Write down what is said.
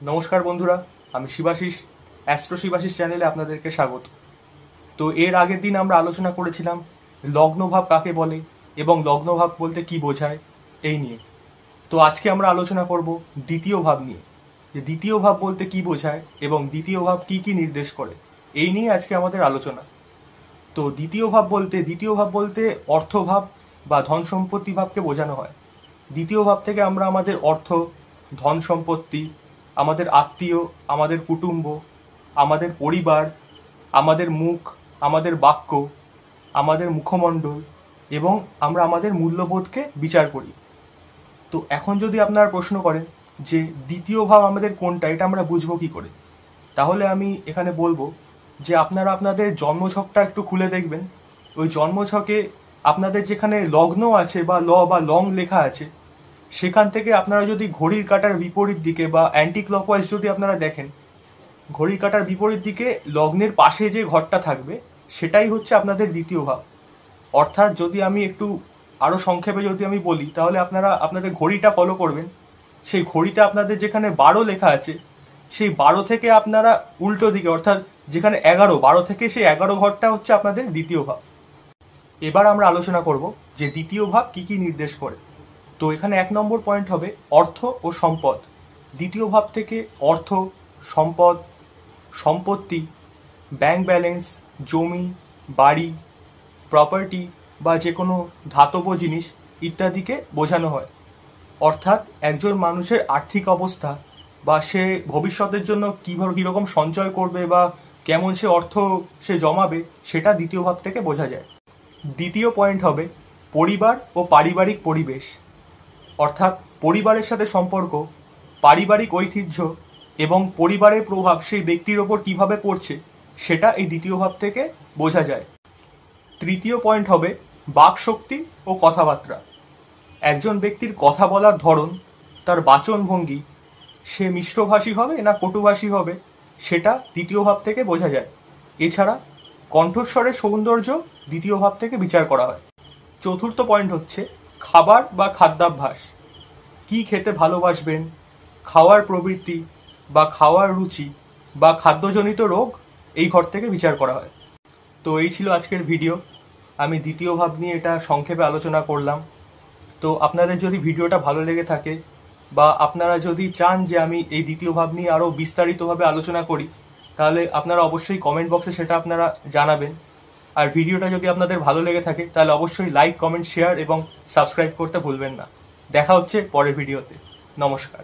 নমস্কার বন্ধুরা, আমি শিবাশিস, অ্যাস্ট্রো শিবাশিস চ্যানেলে আপনাদেরকে স্বাগত। তো এর আগের দিন আমরা আলোচনা করেছিলাম লগ্নভাব কাকে বলে এবং লগ্নভাব বলতে কি বোঝায় এই নিয়ে। তো আজকে আমরা আলোচনা করব দ্বিতীয় ভাব নিয়ে, যে দ্বিতীয় ভাব বলতে কি বোঝায় এবং দ্বিতীয় ভাব কি কি নির্দেশ করে, এই নিয়ে আজকে আমাদের আলোচনা। তো দ্বিতীয় ভাব বলতে অর্থভাব বা ধন সম্পত্তি ভাবকে বোঝানো হয়। দ্বিতীয় ভাব থেকে আমরা আমাদের অর্থ, ধন সম্পত্তি, আমাদের আত্মীয়, আমাদের কুটুম্ব, আমাদের পরিবার, আমাদের মুখ, আমাদের বাক্য, আমাদের মুখমণ্ডল এবং আমরা আমাদের মূল্যবোধকে বিচার করি। তো এখন যদি আপনারা প্রশ্ন করেন যে দ্বিতীয় ভাব আমাদের কোনটা, এটা আমরা বুঝবো কি করে, তাহলে আমি এখানে বলবো যে আপনারা আপনাদের জন্মছকটা একটু খুলে দেখবেন। ওই জন্মছকে আপনাদের যেখানে লগ্ন আছে বা লং লেখা আছে, সেখান থেকে আপনারা যদি ঘড়ির কাঁটার বিপরীত দিকে বা অ্যান্টি ক্লকওয়াইজ যদি আপনারা দেখেন, ঘড়ির কাঁটার বিপরীত দিকে লগ্নের পাশে যে ঘরটা থাকবে সেটাই হচ্ছে আপনাদের দ্বিতীয় ভাব। অর্থাৎ যদি আমি একটু আরো সংক্ষেপে যদি আমি বলি, তাহলে আপনারা আপনাদের ঘড়িটা ফলো করবেন। সেই ঘড়িতে আপনাদের যেখানে 12 লেখা আছে, সেই 12 থেকে আপনারা উল্টো দিকে, অর্থাৎ যেখানে 12 থেকে সেই 11 ঘরটা হচ্ছে আপনাদের দ্বিতীয় ভাব। এবার আমরা আলোচনা করব যে দ্বিতীয় ভাব কি কি নির্দেশ করে। তো এখানে 1 নম্বর পয়েন্ট হবে অর্থ ও সম্পদ। দ্বিতীয় ভাব থেকে অর্থ, সম্পদ, সম্পত্তি, ব্যাংক ব্যালেন্স, জমি, বাড়ি, প্রপার্টি বা যে কোনো ধাতব জিনিস ইত্যাদিকে বোঝানো হয়। অর্থাৎ একজন মানুষের আর্থিক অবস্থা বা সে ভবিষ্যতের জন্য কীরকম সঞ্চয় করবে বা কেমন সে অর্থ সে জমাবে, সেটা দ্বিতীয় ভাব থেকে বোঝা যায়। দ্বিতীয় পয়েন্ট হবে পরিবার ও পারিবারিক পরিবেশ। অর্থাৎ পরিবারের সাথে সম্পর্ক, পারিবারিক ঐতিহ্য এবং পরিবারের প্রভাব সেই ব্যক্তির ওপর কিভাবে পড়ছে, সেটা এই দ্বিতীয় ভাব থেকে বোঝা যায়। তৃতীয় পয়েন্ট হবে বাকশক্তি ও কথাবার্তা। একজন ব্যক্তির কথা বলার ধরন, তার বাচনভঙ্গি, সে মিষ্টভাষী হবে না কটুভাষী হবে, সেটা দ্বিতীয় ভাব থেকে বোঝা যায়। এছাড়া কণ্ঠস্বরের সৌন্দর্য দ্বিতীয় ভাব থেকে বিচার করা হয়। চতুর্থ পয়েন্ট হচ্ছে খাবার বা খাদ্যাভ্যাস। কি খেতে ভালোবাসবেন, খাওয়ার প্রবৃত্তি বা খাওয়ার রুচি বা খাদ্যজনিত রোগ এই ঘর থেকে বিচার করা হয়। তো এই ছিল আজকের ভিডিও। আমি দ্বিতীয় ভাব নিয়ে এটা সংক্ষেপে আলোচনা করলাম। তো আপনাদের যদি ভিডিওটা ভালো লেগে থাকে বা আপনারা যদি চান যে আমি এই দ্বিতীয় ভাব নিয়ে আরও বিস্তারিতভাবে আলোচনা করি, তাহলে আপনারা অবশ্যই কমেন্ট বক্সে সেটা আপনারা জানাবেন। আর ভিডিওটা যদি আপনাদের ভালো লেগে থাকে তাহলে অবশ্যই লাইক, কমেন্ট, শেয়ার এবং সাবস্ক্রাইব করতে ভুলবেন না। দেখা হচ্ছে পরের ভিডিওতে। নমস্কার।